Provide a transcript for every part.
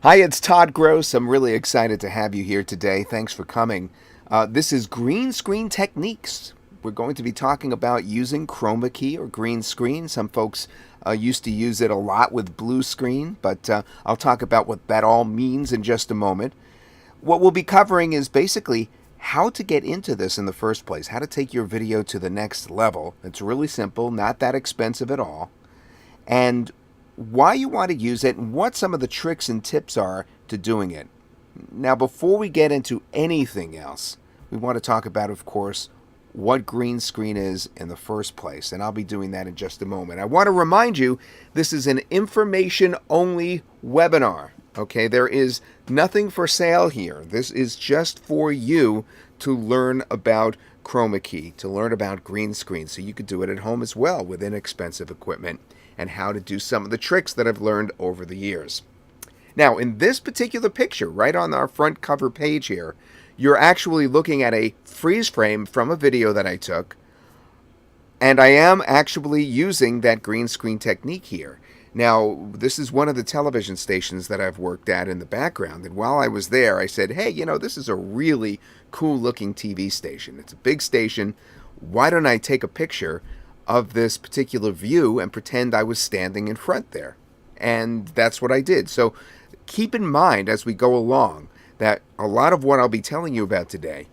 Hi, it's Todd Gross. I'm really excited to have you here today. Thanks for coming. This is Green Screen Techniques. We're going to be talking about using Chromakey or green screen. Some folks used to use it a lot with blue screen, but I'll talk about what that all means in just a moment. What we'll be covering is basically how to get into this in the first place, how to take your video to the next level. It's really simple, not that expensive at all, and why you want to use it and what some of the tricks and tips are to doing it. Now, before we get into anything else, we want to talk about, of course, what green screen is in the first place, and I'll be doing that in just a moment. I want to remind you, this is an information-only webinar, okay? There is nothing for sale here. This is just for you to learn about Chromakey, to learn about green screen, so you could do it at home as well with inexpensive equipment, and how to do some of the tricks that I've learned over the years. Now, in this particular picture, right on our front cover page here, you're actually looking at a freeze frame from a video that I took, and I am actually using that green screen technique here. Now, this is one of the television stations that I've worked at in the background, and while I was there, I said, hey, this is a really cool looking TV station. It's a big station. Why don't I take a picture of this particular view and pretend I was standing in front there? And that's what I did. So keep in mind as we go along that a lot of what I'll be telling you about today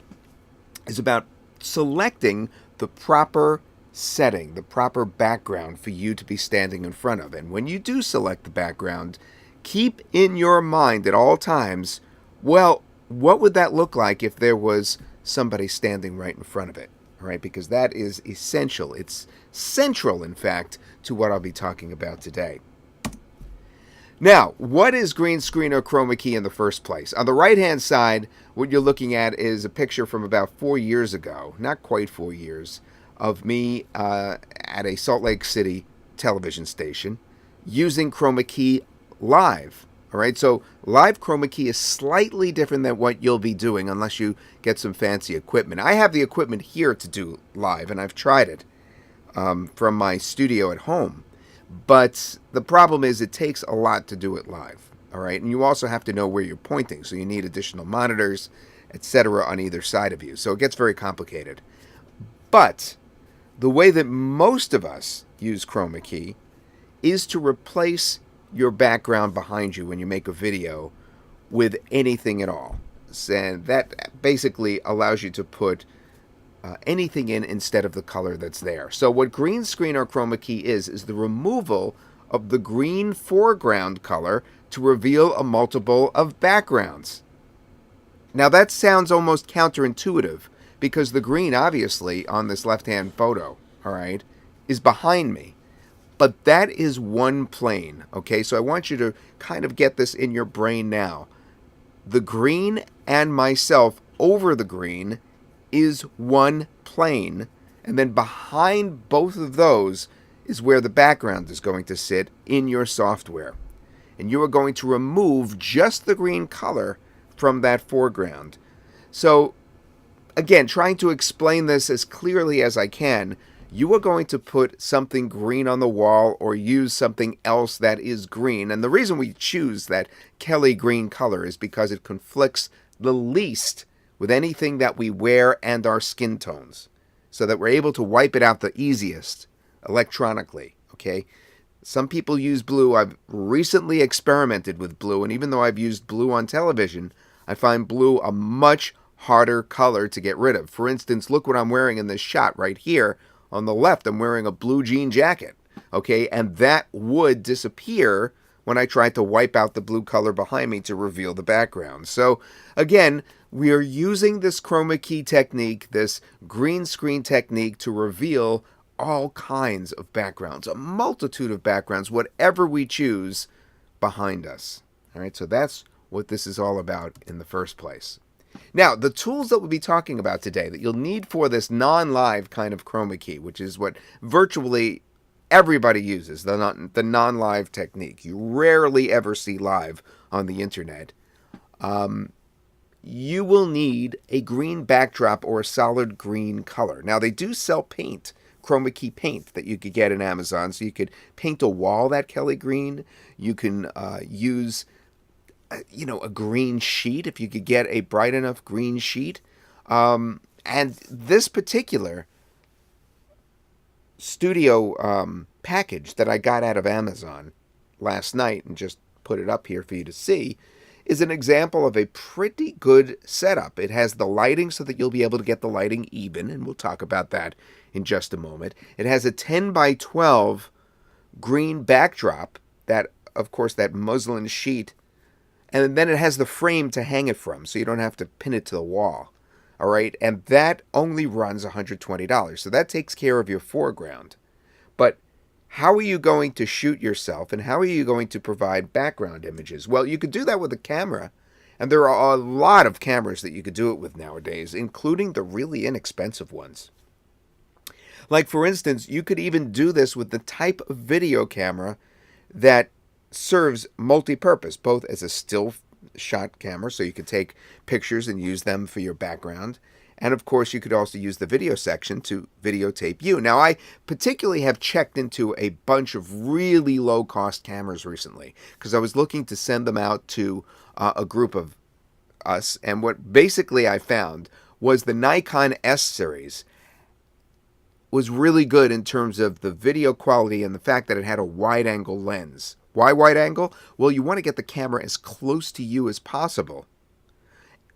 is about selecting the proper setting, the proper background for you to be standing in front of. And when you do select the background, keep in your mind at all times, well, what would that look like if there was somebody standing right in front of it? All right, because that is essential. It's central, in fact, to what I'll be talking about today. Now, what is green screen or Chromakey in the first place? On the right-hand side, what you're looking at is a picture from about 4 years ago, not quite 4 years, of me at a Salt Lake City television station using Chromakey live. All right, so live Chromakey is slightly different than what you'll be doing unless you get some fancy equipment. I have the equipment here to do live, and I've tried it from my studio at home. But the problem is it takes a lot to do it live, all right? And you also have to know where you're pointing, so you need additional monitors, etc. on either side of you. So it gets very complicated. But the way that most of us use Chromakey is to replace your background behind you when you make a video with anything at all. And that basically allows you to put anything in instead of the color that's there. So what green screen or Chromakey is the removal of the green foreground color to reveal a multiple of backgrounds. Now that sounds almost counterintuitive because the green, obviously, on this left-hand photo, all right, is behind me. But that is one plane, okay? So I want you to kind of get this in your brain now. The green and myself over the green is one plane, and then behind both of those is where the background is going to sit in your software. And you are going to remove just the green color from that foreground. So, again, trying to explain this as clearly as I can, you are going to put something green on the wall or use something else that is green. And the reason we choose that Kelly green color is because it conflicts the least with anything that we wear and our skin tones, so that we're able to wipe it out the easiest electronically, okay? Some people use blue. I've recently experimented with blue, and even though I've used blue on television, I find blue a much harder color to get rid of. For instance, look what I'm wearing in this shot right here. On the left, I'm wearing a blue jean jacket, okay? And that would disappear when I tried to wipe out the blue color behind me to reveal the background. So, again, we are using this Chromakey technique, this green screen technique, to reveal all kinds of backgrounds, a multitude of backgrounds, whatever we choose behind us. All right, so that's what this is all about in the first place. Now, the tools that we'll be talking about today that you'll need for this non-live kind of Chromakey, which is what virtually everybody uses, the non-live technique. You rarely ever see live on the internet. You will need a green backdrop or a solid green color. Now, they do sell paint, Chromakey paint, that you could get in Amazon. So you could paint a wall that Kelly green. You can use a green sheet, if you could get a bright enough green sheet. And this particular studio package that I got out of Amazon last night and just put it up here for you to see is an example of a pretty good setup. It has the lighting so that you'll be able to get the lighting even, and we'll talk about that in just a moment. It has a 10 by 12 green backdrop, that, of course, that muslin sheet, and then it has the frame to hang it from, so you don't have to pin it to the wall. All right, and that only runs $120. So that takes care of your foreground. But how are you going to shoot yourself, and how are you going to provide background images? Well, you could do that with a camera, and there are a lot of cameras that you could do it with nowadays, including the really inexpensive ones. Like, for instance, you could even do this with the type of video camera that serves multi-purpose, both as a still shot camera, so you could take pictures and use them for your background. And of course, you could also use the video section to videotape you. Now, I particularly have checked into a bunch of really low-cost cameras recently because I was looking to send them out to a group of us. And what basically I found was the Nikon S series was really good in terms of the video quality and the fact that it had a wide-angle lens. Why wide angle? Well, you want to get the camera as close to you as possible.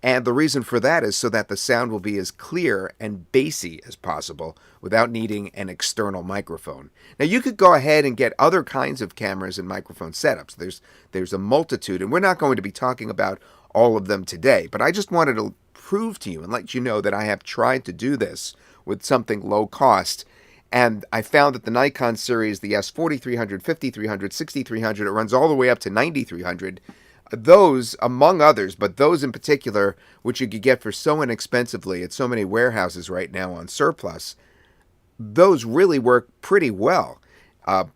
And the reason for that is so that the sound will be as clear and bassy as possible without needing an external microphone. Now, you could go ahead and get other kinds of cameras and microphone setups. There's a multitude, and we're not going to be talking about all of them today, but I just wanted to prove to you and let you know that I have tried to do this with something low cost. And I found that the Nikon series, the S4300, 5300, 6300, it runs all the way up to 9300. Those, among others, but those in particular, which you could get for so inexpensively at so many warehouses right now on surplus, those really work pretty well,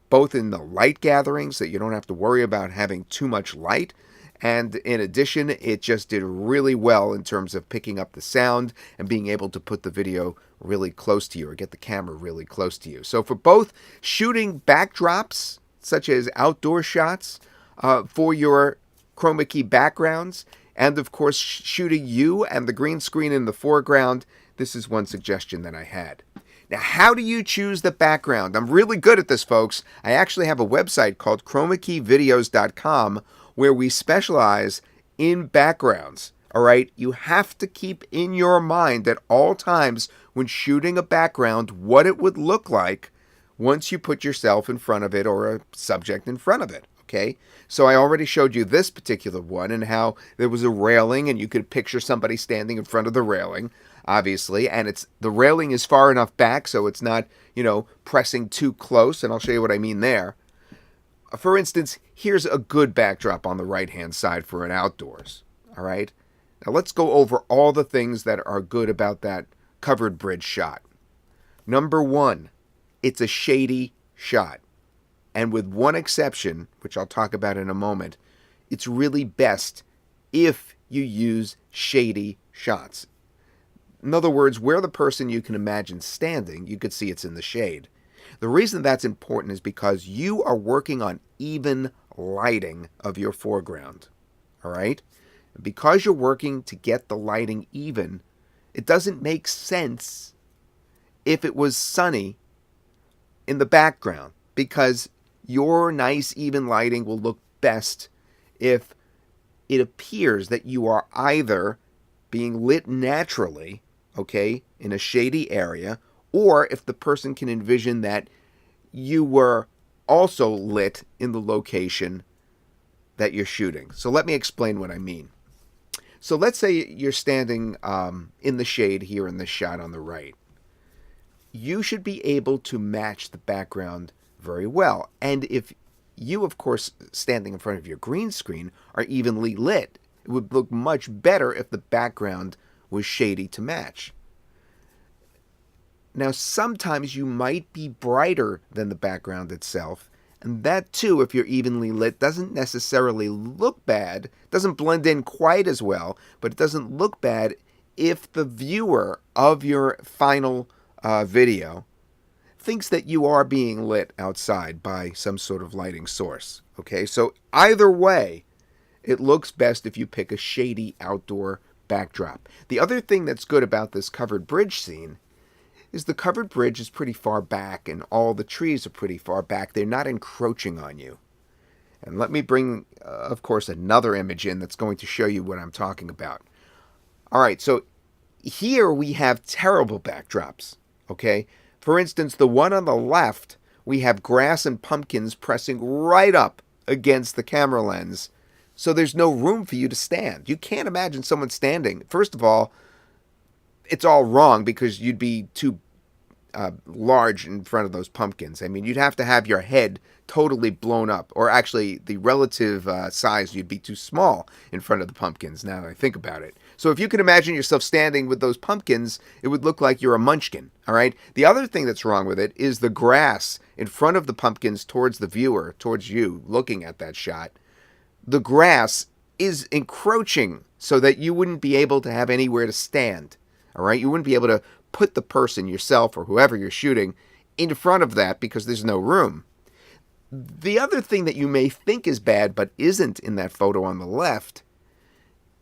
both in the light gathering, so that you don't have to worry about having too much light. And in addition, it just did really well in terms of picking up the sound and being able to put the video really close to you or get the camera really close to you. So for both shooting backdrops, such as outdoor shots, for your Chromakey backgrounds, and of course shooting you and the green screen in the foreground, this is one suggestion that I had. Now, how do you choose the background? I'm really good at this, folks. I actually have a website called chromakeyvideos.com where we specialize in backgrounds. All right, you have to keep in your mind at all times when shooting a background what it would look like once you put yourself in front of it or a subject in front of it. Okay, so I already showed you this particular one and how there was a railing and you could picture somebody standing in front of the railing, obviously, and the railing is far enough back so it's not, pressing too close, and I'll show you what I mean there. For instance, here's a good backdrop on the right-hand side for an outdoors. All right, now let's go over all the things that are good about that covered bridge shot. Number one, it's a shady shot. And with one exception, which I'll talk about in a moment, it's really best if you use shady shots. In other words, where the person you can imagine standing, you could see it's in the shade. The reason that's important is because you are working on even lighting of your foreground. All right? Because you're working to get the lighting even, it doesn't make sense if it was sunny in the background, because your nice even lighting will look best if it appears that you are either being lit naturally, okay, in a shady area, or if the person can envision that you were also lit in the location that you're shooting. So let me explain what I mean. So let's say you're standing in the shade here in this shot on the right. You should be able to match the background very well. And if you, of course, standing in front of your green screen, are evenly lit, it would look much better if the background was shady to match. Now, sometimes you might be brighter than the background itself, and that too, if you're evenly lit, doesn't necessarily look bad, doesn't blend in quite as well, but it doesn't look bad if the viewer of your final video thinks that you are being lit outside by some sort of lighting source. Okay, so either way, it looks best if you pick a shady outdoor backdrop. The other thing that's good about this covered bridge scene is the covered bridge is pretty far back and all the trees are pretty far back. They're not encroaching on you. And let me bring, of course, another image in that's going to show you what I'm talking about. All right, so here we have terrible backdrops, okay? For instance, the one on the left, we have grass and pumpkins pressing right up against the camera lens, so there's no room for you to stand. You can't imagine someone standing. First of all, it's all wrong because you'd be too large in front of those pumpkins. I mean, you'd have to have your head totally blown up, or actually the relative size, you'd be too small in front of the pumpkins, now that I think about it. So if you can imagine yourself standing with those pumpkins, it would look like you're a munchkin, all right? The other thing that's wrong with it is the grass in front of the pumpkins towards the viewer, towards you, looking at that shot. The grass is encroaching so that you wouldn't be able to have anywhere to stand, all right? You wouldn't be able to put the person, yourself or whoever you're shooting, in front of that because there's no room. The other thing that you may think is bad but isn't in that photo on the left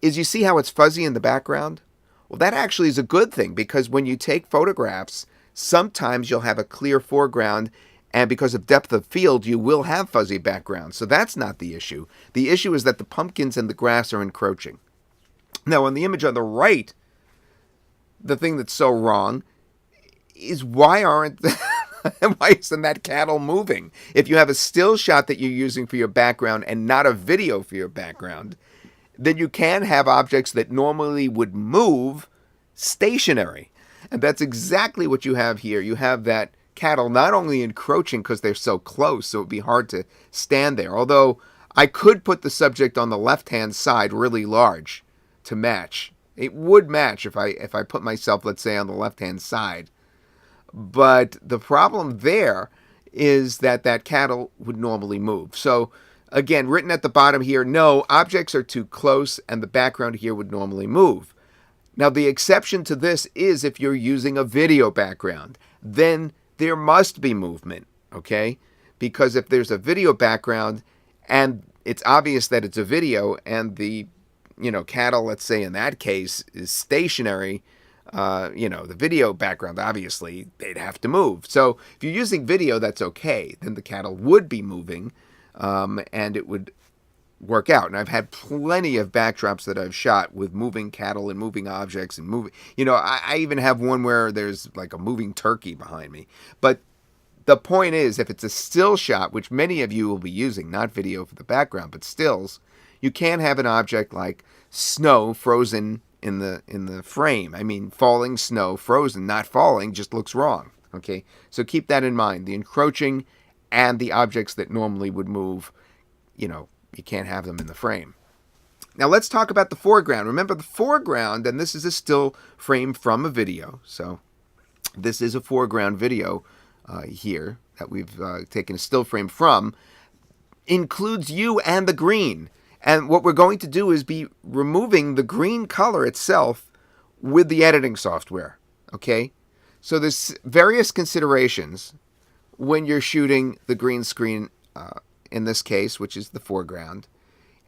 is you see how it's fuzzy in the background? Well, that actually is a good thing because when you take photographs, sometimes you'll have a clear foreground and because of depth of field, you will have fuzzy background. So that's not the issue. The issue is that the pumpkins and the grass are encroaching. Now, on the image on the right, the thing that's so wrong is why isn't that cattle moving? If you have a still shot that you're using for your background and not a video for your background, then you can have objects that normally would move stationary. And that's exactly what you have here. You have that cattle not only encroaching because they're so close, so it would be hard to stand there. Although I could put the subject on the left-hand side really large to match. It would match if I put myself, let's say, on the left-hand side. But the problem there is that cattle would normally move. So, again, written at the bottom here, no, objects are too close and the background here would normally move. Now, the exception to this is if you're using a video background. Then there must be movement, okay? Because if there's a video background and it's obvious that it's a video and the cattle, let's say in that case, is stationary, the video background, obviously, they'd have to move. So if you're using video, that's okay. Then the cattle would be moving, and it would work out. And I've had plenty of backdrops that I've shot with moving cattle and moving objects and moving. I even have one where there's like a moving turkey behind me. But the point is, if it's a still shot, which many of you will be using, not video for the background, but stills, you can't have an object like snow frozen in the frame. I mean, falling snow, frozen, not falling, just looks wrong. Okay, so keep that in mind. The encroaching and the objects that normally would move, you can't have them in the frame. Now let's talk about the foreground. Remember the foreground, and this is a still frame from a video. So this is a foreground video here that we've taken a still frame from, includes you and the green. And what we're going to do is be removing the green color itself with the editing software, okay? So there's various considerations when you're shooting the green screen, in this case, which is the foreground.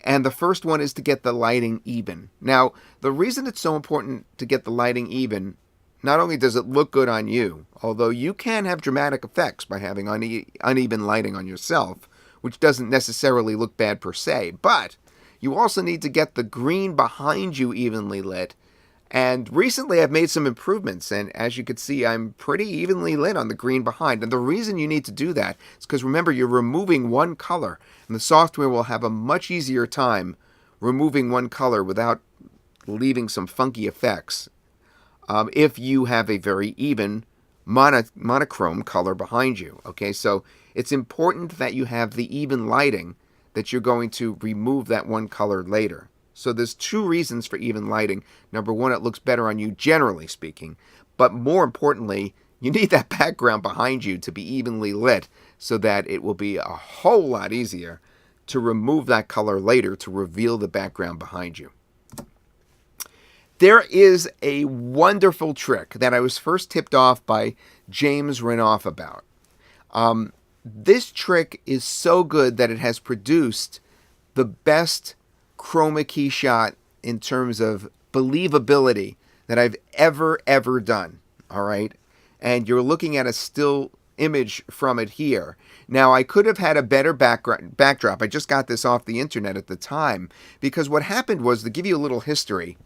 And the first one is to get the lighting even. Now, the reason it's so important to get the lighting even, not only does it look good on you, although you can have dramatic effects by having uneven lighting on yourself, which doesn't necessarily look bad per se, but you also need to get the green behind you evenly lit. And recently I've made some improvements, and as you can see, I'm pretty evenly lit on the green behind. And the reason you need to do that is because, remember, you're removing one color, and the software will have a much easier time removing one color without leaving some funky effects if you have a very even monochrome color behind you. Okay, so it's important that you have the even lighting, that you're going to remove that one color later. So there's two reasons for even lighting. Number one, it looks better on you, generally speaking. But more importantly, you need that background behind you to be evenly lit so that it will be a whole lot easier to remove that color later to reveal the background behind you. There is a wonderful trick that I was first tipped off by James Renoff about. This trick is so good that it has produced the best Chroma key shot in terms of believability that I've ever done. All right. And you're looking at a still image from it here. Now, I could have had a better backdrop. I just got this off the internet at the time because what happened was, to give you a little history,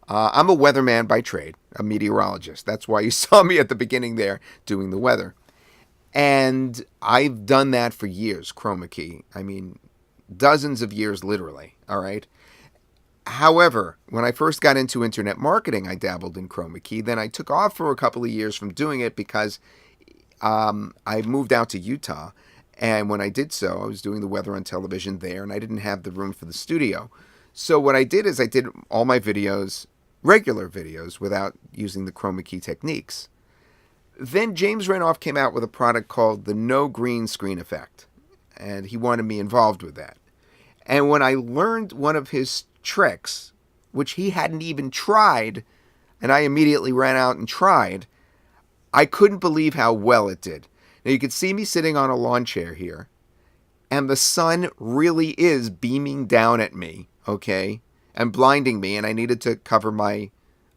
I'm a weatherman by trade, a meteorologist. That's why you saw me at the beginning there doing the weather. And I've done that for years, Chroma key. I mean, dozens of years, literally. All right. However, when I first got into internet marketing, I dabbled in Chroma key. Then I took off for a couple of years from doing it because I moved out to Utah. And when I did so, I was doing the weather on television there, and I didn't have the room for the studio. So what I did is I did all my videos, regular videos, without using the Chroma key techniques. Then James Renoff came out with a product called the No Green Screen Effect, and he wanted me involved with that. And when I learned one of his tricks, which he hadn't even tried, and I immediately ran out and tried, I couldn't believe how well it did. Now you can see me sitting on a lawn chair here, and the sun really is beaming down at me, okay, and blinding me, and I needed to cover my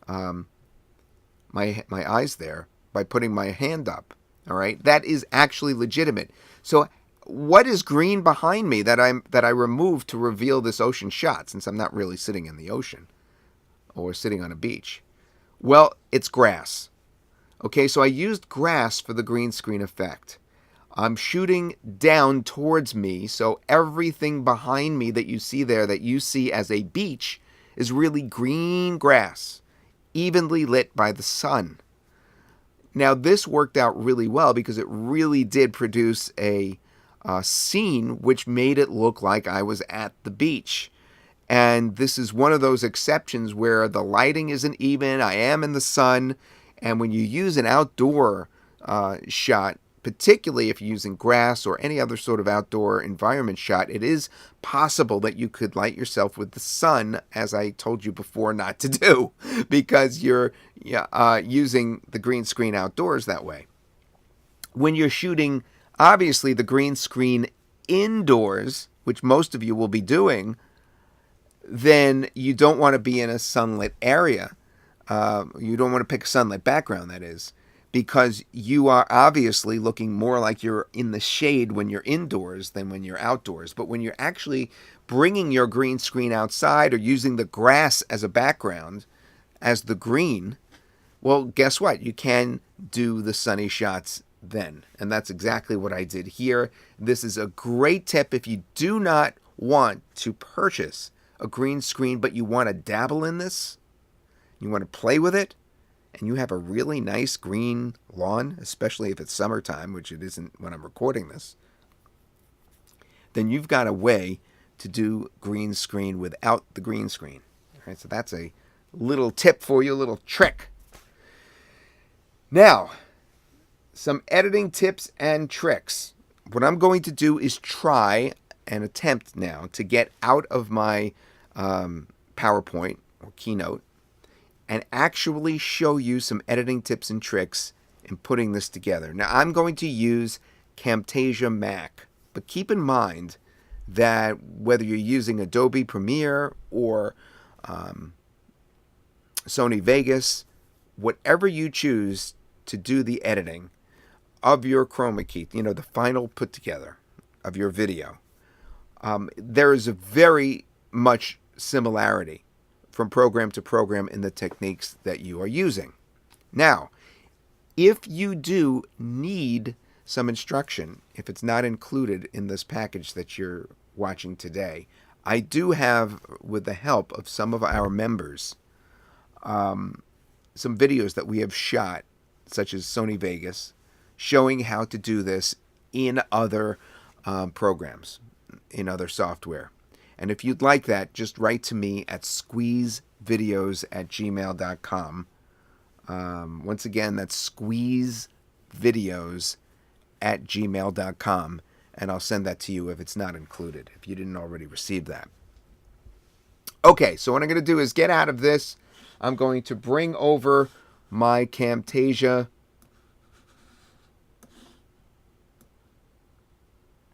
my eyes there by putting my hand up. All right, that is actually legitimate. So what is green behind me that I removed to reveal this ocean shot, since I'm not really sitting in the ocean or sitting on a beach? Well, it's grass. Okay, so I used grass for the green screen effect. I'm shooting down towards me, so everything behind me that you see there, that you see as a beach, is really green grass, evenly lit by the sun. Now, this worked out really well because it really did produce a scene which made it look like I was at the beach. And this is one of those exceptions where the lighting isn't even, I am in the sun, and when you use an outdoor shot, particularly if you're using grass or any other sort of outdoor environment shot, it is possible that you could light yourself with the sun, as I told you before not to do, because you're using the green screen outdoors that way. When you're shooting, obviously, the green screen indoors, which most of you will be doing, then you don't want to be in a sunlit area. You don't want to pick a sunlit background, that is, because you are obviously looking more like you're in the shade when you're indoors than when you're outdoors. But when you're actually bringing your green screen outside or using the grass as a background, as the green, well, guess what? You can do the sunny shots then. And that's exactly what I did here. This is a great tip if you do not want to purchase a green screen, but you want to dabble in this. You want to play with it, and you have a really nice green lawn, especially if it's summertime, which it isn't when I'm recording this, then you've got a way to do green screen without the green screen. All right, so that's a little tip for you, a little trick. Now, some editing tips and tricks. What I'm going to do is try and attempt now to get out of my PowerPoint or Keynote and actually show you some editing tips and tricks in putting this together. Now, I'm going to use Camtasia Mac, but keep in mind that whether you're using Adobe Premiere or Sony Vegas, whatever you choose to do the editing of your Chroma key, the final put together of your video, there is a very much similarity from program to program in the techniques that you are using. Now, if you do need some instruction, if it's not included in this package that you're watching today, I do have, with the help of some of our members, some videos that we have shot, such as Sony Vegas, showing how to do this in other programs, in other software. And if you'd like that, just write to me at squeezevideos@gmail.com. Once again, that's squeezevideos@gmail.com, and I'll send that to you if it's not included, if you didn't already receive that. Okay, so what I'm going to do is get out of this. I'm going to bring over my Camtasia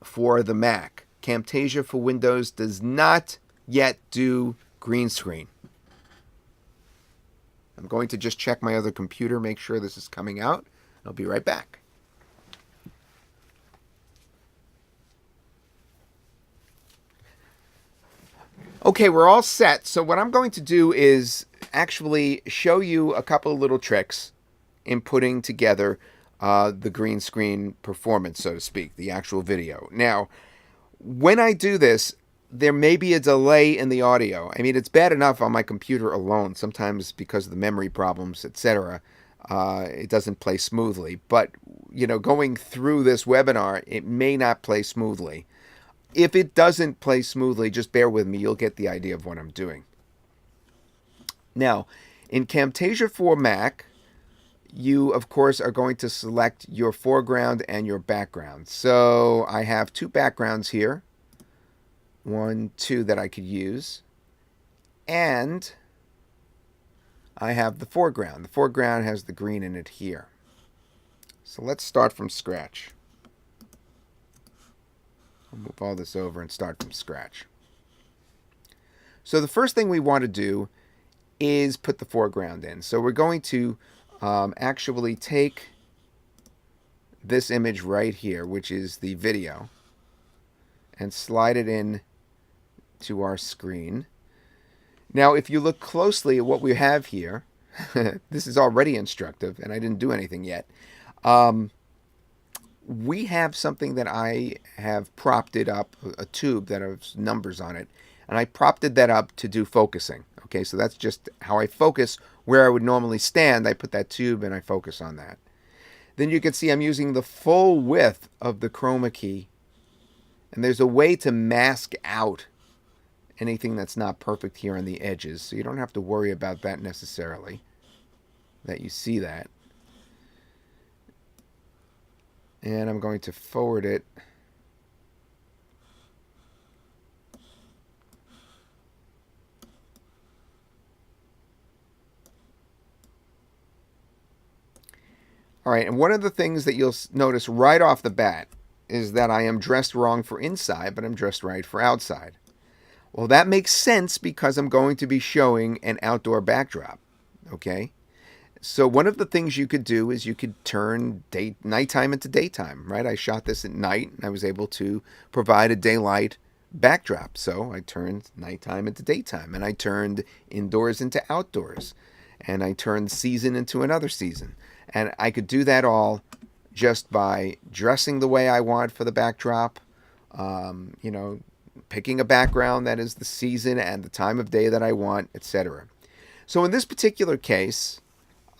for the Mac. Camtasia for Windows does not yet do green screen. I'm going to just check my other computer, make sure this is coming out. I'll be right back. Okay, we're all set. So what I'm going to do is actually show you a couple of little tricks in putting together the green screen performance, so to speak, the actual video. Now, when I do this, there may be a delay in the audio. I mean, it's bad enough on my computer alone. Sometimes because of the memory problems, etc., it doesn't play smoothly. But, you know, going through this webinar, it may not play smoothly. If it doesn't play smoothly, just bear with me. You'll get the idea of what I'm doing. Now, in Camtasia for Mac, you, of course, are going to select your foreground and your background. So I have two backgrounds here. 1, 2 that I could use. And I have the foreground. The foreground has the green in it here. So let's start from scratch. I'll move all this over and start from scratch. So the first thing we want to do is put the foreground in. So we're going to actually take this image right here, which is the video, and slide it in to our screen. Now, if you look closely at what we have here, this is already instructive, and I didn't do anything yet. We have something that I have propped it up, a tube that has numbers on it, and I propped that up to do focusing. Okay, so that's just how I focus where I would normally stand. I put that tube and I focus on that. Then you can see I'm using the full width of the Chromakey, and there's a way to mask out anything that's not perfect here on the edges, so you don't have to worry about that necessarily, that you see that. And I'm going to forward it all right, and one of the things that you'll notice right off the bat is that I am dressed wrong for inside, but I'm dressed right for outside. Well, that makes sense because I'm going to be showing an outdoor backdrop, okay? So one of the things you could do is you could turn nighttime into daytime, right? I shot this at night, and I was able to provide a daylight backdrop. So I turned nighttime into daytime, and I turned indoors into outdoors, and I turned season into another season. And I could do that all just by dressing the way I want for the backdrop, you know, picking a background that is the season and the time of day that I want, etc. So in this particular case,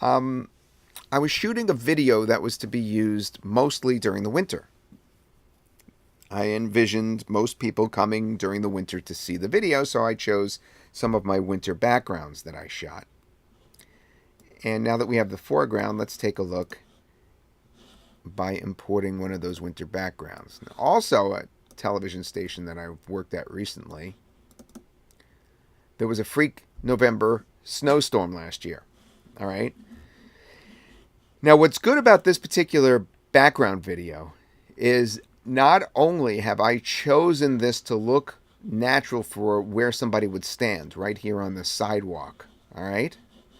I was shooting a video that was to be used mostly during the winter. I envisioned most people coming during the winter to see the video, so I chose some of my winter backgrounds that I shot. And now that we have the foreground, let's take a look by importing one of those winter backgrounds. Also, a television station that I worked at recently, there was a freak November snowstorm last year. All right. Now, what's good about this particular background video is not only have I chosen this to look natural for where somebody would stand, right here on the sidewalk. All right.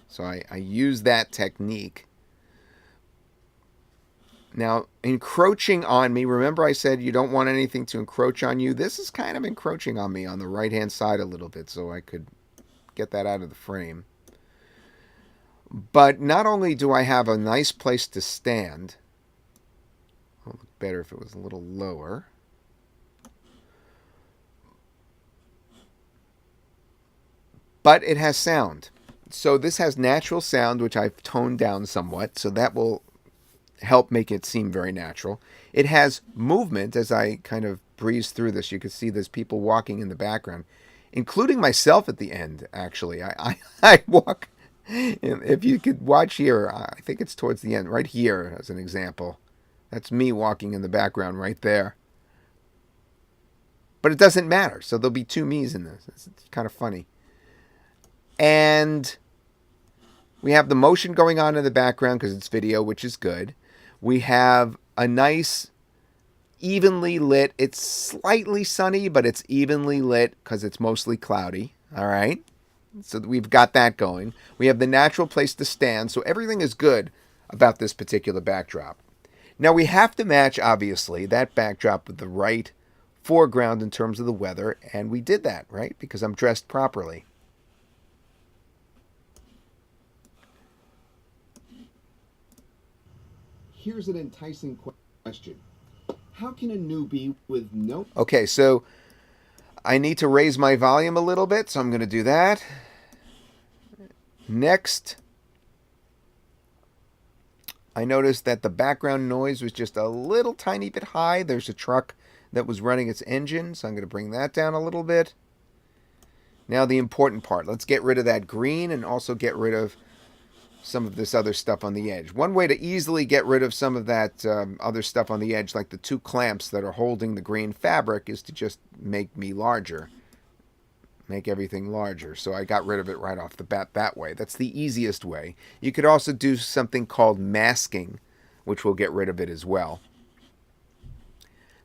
So I use that technique. Now, encroaching on me, remember I said you don't want anything to encroach on you. This is kind of encroaching on me on the right-hand side a little bit, so I could get that out of the frame. But not only do I have a nice place to stand, it would look better if it was a little lower. But it has sound. So this has natural sound, which I've toned down somewhat, so that will help make it seem very natural. It has movement as I kind of breeze through this. You can see there's people walking in the background, including myself at the end, actually. I walk, if you could watch here, I think it's towards the end, right here as an example. That's me walking in the background right there. But it doesn't matter, so there'll be two me's in this. It's kind of funny. And we have the motion going on in the background because it's video, which is good. We have a nice evenly lit. It's slightly sunny, but it's evenly lit because it's mostly cloudy. All right. So we've got that going. We have the natural place to stand. So everything is good about this particular backdrop. Now we have to match, obviously, that backdrop with the right foreground in terms of the weather. And we did that, right? Because I'm dressed properly. Here's an enticing question. How can a newbie with no... Okay, so I need to raise my volume a little bit, so I'm going to do that. Next, I noticed that the background noise was just a little tiny bit high. There's a truck that was running its engine, so I'm going to bring that down a little bit. Now the important part. Let's get rid of that green and also get rid of some of this other stuff on the edge. One way to easily get rid of some of that other stuff on the edge, like the two clamps that are holding the green fabric, is to just make me larger. Make everything larger. So I got rid of it right off the bat that way. That's the easiest way. You could also do something called masking, which will get rid of it as well.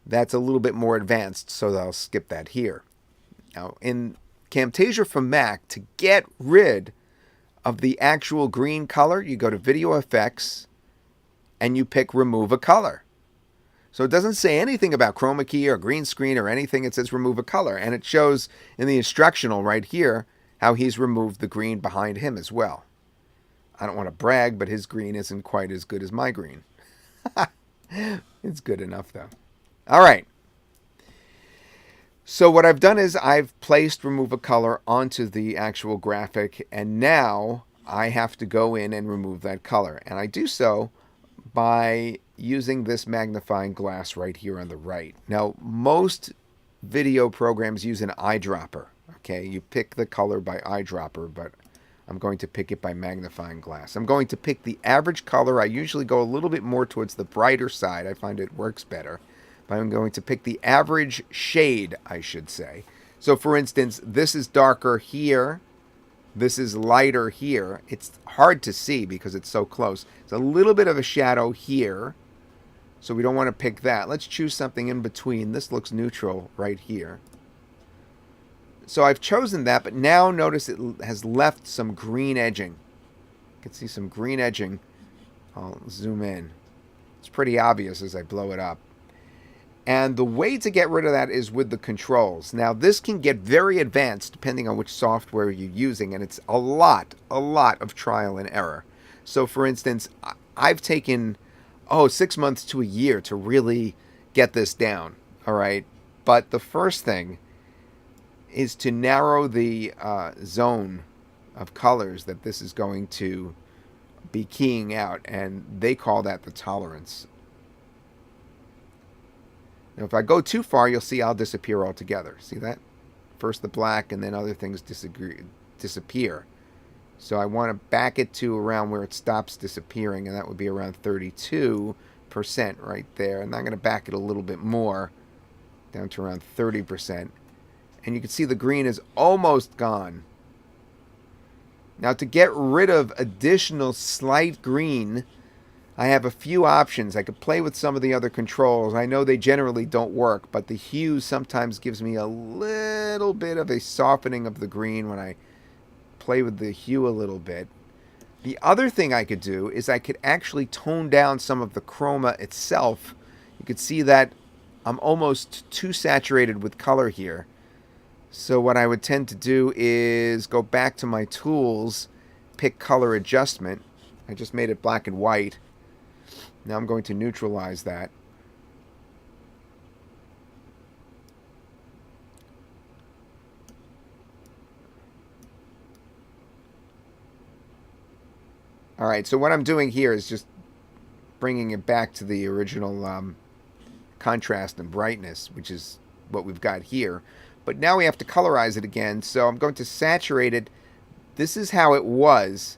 That's a little bit more advanced, so I'll skip that here. Now, in Camtasia for Mac, to get rid of the actual green color, you go to Video Effects and you pick Remove a Color. So it doesn't say anything about Chromakey or green screen or anything. It says Remove a Color. And it shows in the instructional right here how he's removed the green behind him as well. I don't want to brag, but his green isn't quite as good as my green. It's good enough, though. All right. So what I've done is I've placed Remove a Color onto the actual graphic, and now I have to go in and remove that color. And I do so by using this magnifying glass right here on the right. Now, most video programs use an eyedropper. Okay, you pick the color by eyedropper, but I'm going to pick it by magnifying glass. I'm going to pick the average color. I usually go a little bit more towards the brighter side. I find it works better. But I'm going to pick the average shade, I should say. So, for instance, this is darker here. This is lighter here. It's hard to see because it's so close. It's a little bit of a shadow here. So we don't want to pick that. Let's choose something in between. This looks neutral right here. So I've chosen that, but now notice it has left some green edging. You can see some green edging. I'll zoom in. It's pretty obvious as I blow it up. And the way to get rid of that is with the controls. Now, this can get very advanced depending on which software you're using, and it's a lot of trial and error. So, for instance, I've taken, 6 months to a year to really get this down, all right? But the first thing is to narrow the zone of colors that this is going to be keying out, and they call that the tolerance. Now, if I go too far, you'll see I'll disappear altogether. See that? First the black, and then other things disappear. So I want to back it to around where it stops disappearing, and that would be around 32% right there. And I'm going to back it a little bit more, down to around 30%. And you can see the green is almost gone. Now, to get rid of additional slight green, I have a few options. I could play with some of the other controls. I know they generally don't work, but the hue sometimes gives me a little bit of a softening of the green when I play with the hue a little bit. The other thing I could do is I could actually tone down some of the chroma itself. You could see that I'm almost too saturated with color here. So what I would tend to do is go back to my tools, pick color adjustment. I just made it black and white. Now I'm going to neutralize that. All right, so what I'm doing here is just bringing it back to the original contrast and brightness, which is what we've got here. But now we have to colorize it again, so I'm going to saturate it. This is how it was.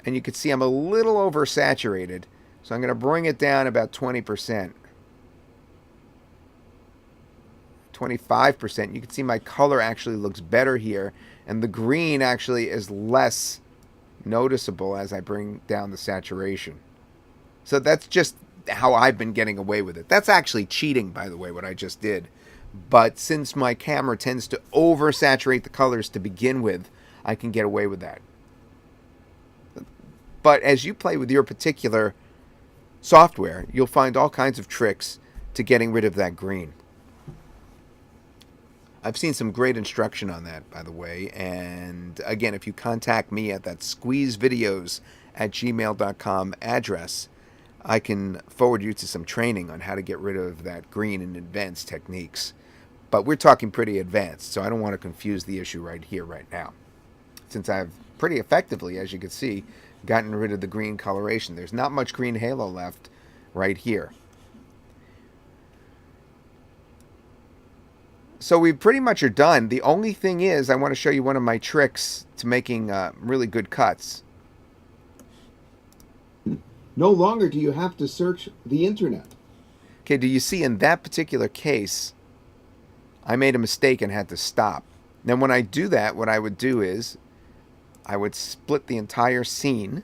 And you can see I'm a little oversaturated. So I'm going to bring it down about 20%. 25%. You can see my color actually looks better here. And the green actually is less noticeable as I bring down the saturation. So that's just how I've been getting away with it. That's actually cheating, by the way, what I just did. But since my camera tends to oversaturate the colors to begin with, I can get away with that. But as you play with your particular software, you'll find all kinds of tricks to getting rid of that green. I've seen some great instruction on that, by the way. And again, if you contact me at that squeezevideos@gmail.com address, I can forward you to some training on how to get rid of that green in advanced techniques. But we're talking pretty advanced, so I don't want to confuse the issue right here, right now. Since I've pretty effectively, as you can see, gotten rid of the green coloration. There's not much green halo left right here. So we pretty much are done. The only thing is I want to show you one of my tricks to making really good cuts. No longer do you have to search the internet. Okay, do you see in that particular case, I made a mistake and had to stop. Then when I do that, what I would do is I would split the entire scene.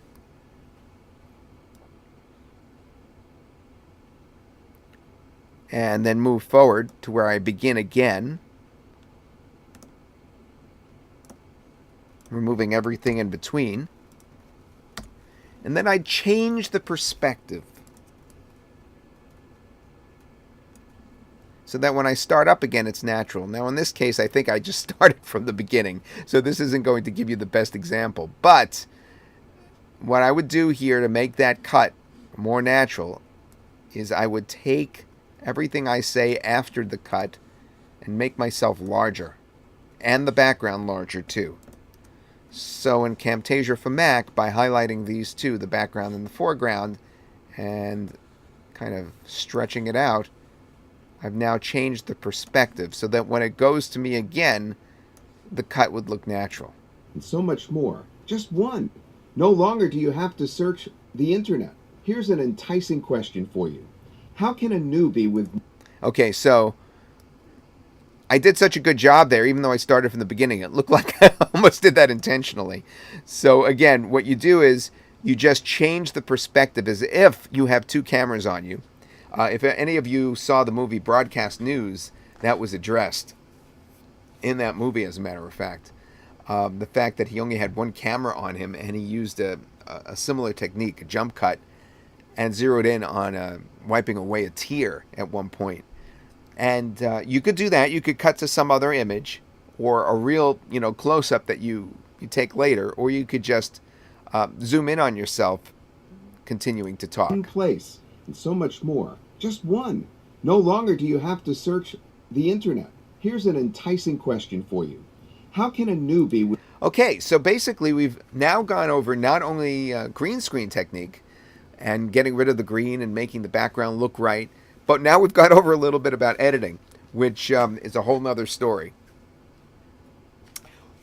And then move forward to where I begin again. Removing everything in between. And then I change the perspective. So that when I start up again, it's natural. Now in this case, I think I just started from the beginning. So this isn't going to give you the best example. But what I would do here to make that cut more natural is I would take everything I say after the cut and make myself larger. And the background larger too. So in Camtasia for Mac, by highlighting these two, the background and the foreground, and kind of stretching it out, I've now changed the perspective so that when it goes to me again, the cut would look natural. And so much more. Just one. No longer do you have to search the internet. Here's an enticing question for you. How can a newbie with... Okay, so I did such a good job there, even though I started from the beginning. It looked like I almost did that intentionally. So again, what you do is you just change the perspective as if you have two cameras on you. If any of you saw the movie Broadcast News, that was addressed in that movie, as a matter of fact. The fact that he only had one camera on him and he used a similar technique, a jump cut, and zeroed in on wiping away a tear at one point. And you could do that. You could cut to some other image or a real, close-up that you take later, or you could just zoom in on yourself continuing to talk. In place, and so much more. Just one. No longer do you have to search the internet. Here's an enticing question for you. How can a newbie... with... Okay, so basically we've now gone over not only green screen technique and getting rid of the green and making the background look right, but now we've gone over a little bit about editing, which is a whole nother story.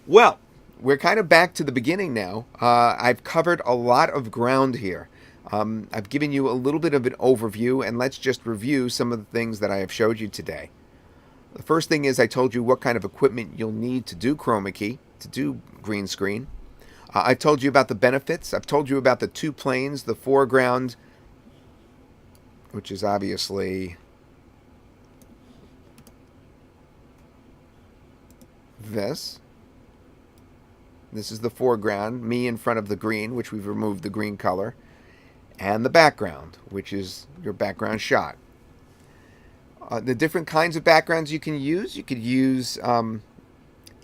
Well, we're kind of back to the beginning now. I've covered a lot of ground here. I've given you a little bit of an overview, and let's just review some of the things that I have showed you today. The first thing is I told you what kind of equipment you'll need to do Chromakey, to do green screen. I told you about the benefits. I've told you about the two planes, the foreground, which is obviously this. This is the foreground, me in front of the green, which we've removed the green color, and the background, which is your background shot. The different kinds of backgrounds you can use. You could use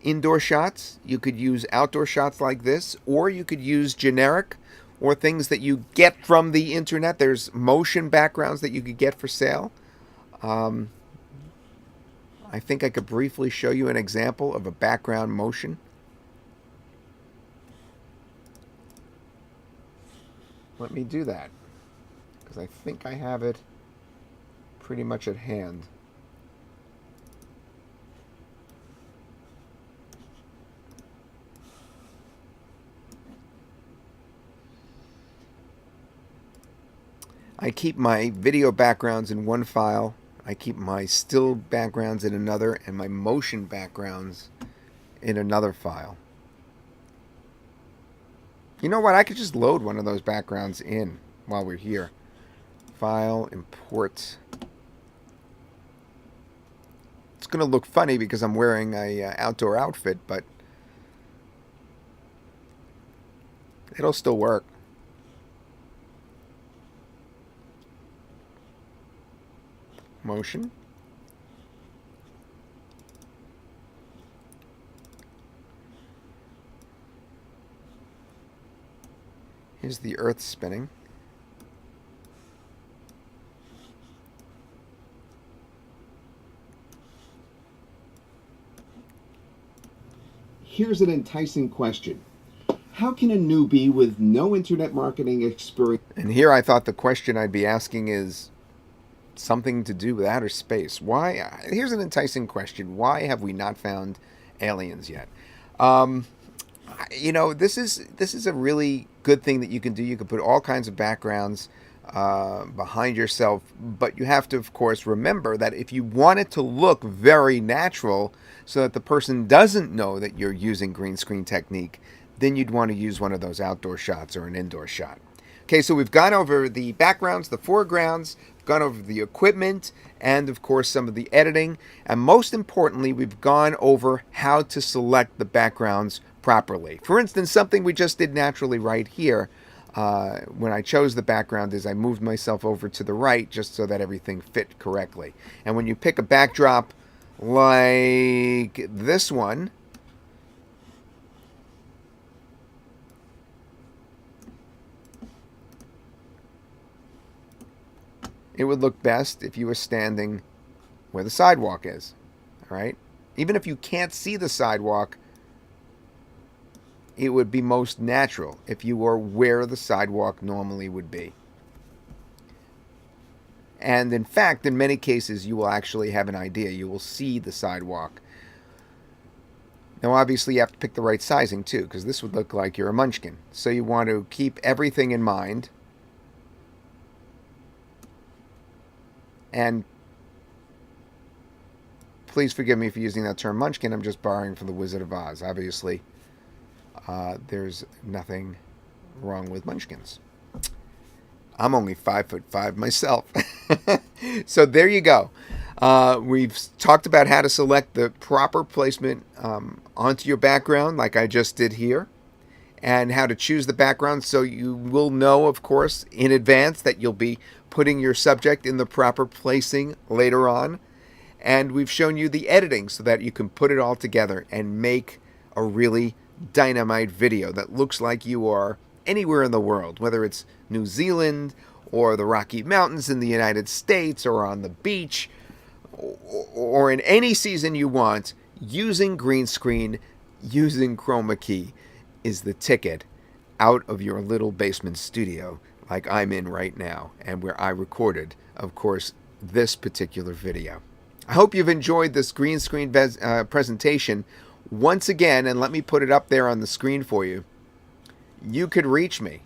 indoor shots. You could use outdoor shots like this, or you could use generic or things that you get from the internet. There's motion backgrounds that you could get for sale. I think I could briefly show you an example of a background motion. Let me do that, because I think I have it pretty much at hand. I keep my video backgrounds in one file, I keep my still backgrounds in another, and my motion backgrounds in another file. You know what? I could just load one of those backgrounds in while we're here. File, import. It's going to look funny because I'm wearing a outdoor outfit, but it'll still work. Motion. Here's the Earth spinning. Here's an enticing question. How can a newbie with no internet marketing experience... And here I thought the question I'd be asking is something to do with outer space. Why? Here's an enticing question. Why have we not found aliens yet? This is a really good thing that you can do. You can put all kinds of backgrounds behind yourself, but you have to, of course, remember that if you want it to look very natural so that the person doesn't know that you're using green screen technique, then you'd want to use one of those outdoor shots or an indoor shot. Okay, so we've gone over the backgrounds, the foregrounds, gone over the equipment, and of course some of the editing, and most importantly, we've gone over how to select the backgrounds properly. For instance, something we just did naturally right here when I chose the background is I moved myself over to the right just so that everything fit correctly. And when you pick a backdrop like this one, it would look best if you were standing where the sidewalk is, all right? Even if you can't see the sidewalk, it would be most natural if you were where the sidewalk normally would be. And in fact, in many cases, you will actually have an idea. You will see the sidewalk. Now, obviously, you have to pick the right sizing, too, because this would look like you're a munchkin. So you want to keep everything in mind. And please forgive me for using that term munchkin. I'm just borrowing from the Wizard of Oz. Obviously, there's nothing wrong with munchkins. I'm only 5'5" myself. So there you go. We've talked about how to select the proper placement onto your background, like I just did here, and how to choose the background so you will know, of course, in advance that you'll be putting your subject in the proper placing later on. And we've shown you the editing so that you can put it all together and make a really dynamite video that looks like you are anywhere in the world, whether it's New Zealand or the Rocky Mountains in the United States or on the beach or in any season you want. Using green screen, using Chromakey is the ticket out of your little basement studio like I'm in right now, and where I recorded, of course, this particular video. I hope you've enjoyed this green screen presentation. Once again, and let me put it up there on the screen for you, you could reach me.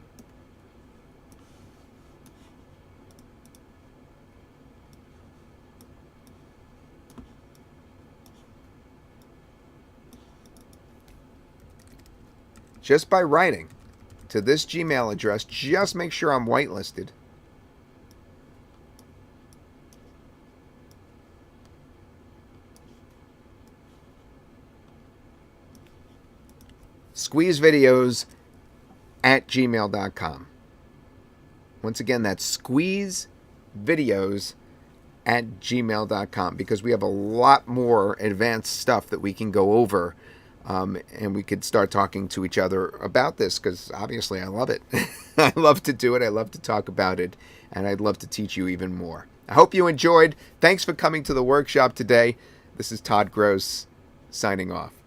Just by writing to this Gmail address. Just make sure I'm whitelisted. squeezevideos@gmail.com. Once again, that's squeezevideos@gmail.com, because we have a lot more advanced stuff that we can go over, and we could start talking to each other about this, because obviously I love it. I love to do it. I love to talk about it, and I'd love to teach you even more. I hope you enjoyed. Thanks for coming to the workshop today. This is Todd Gross signing off.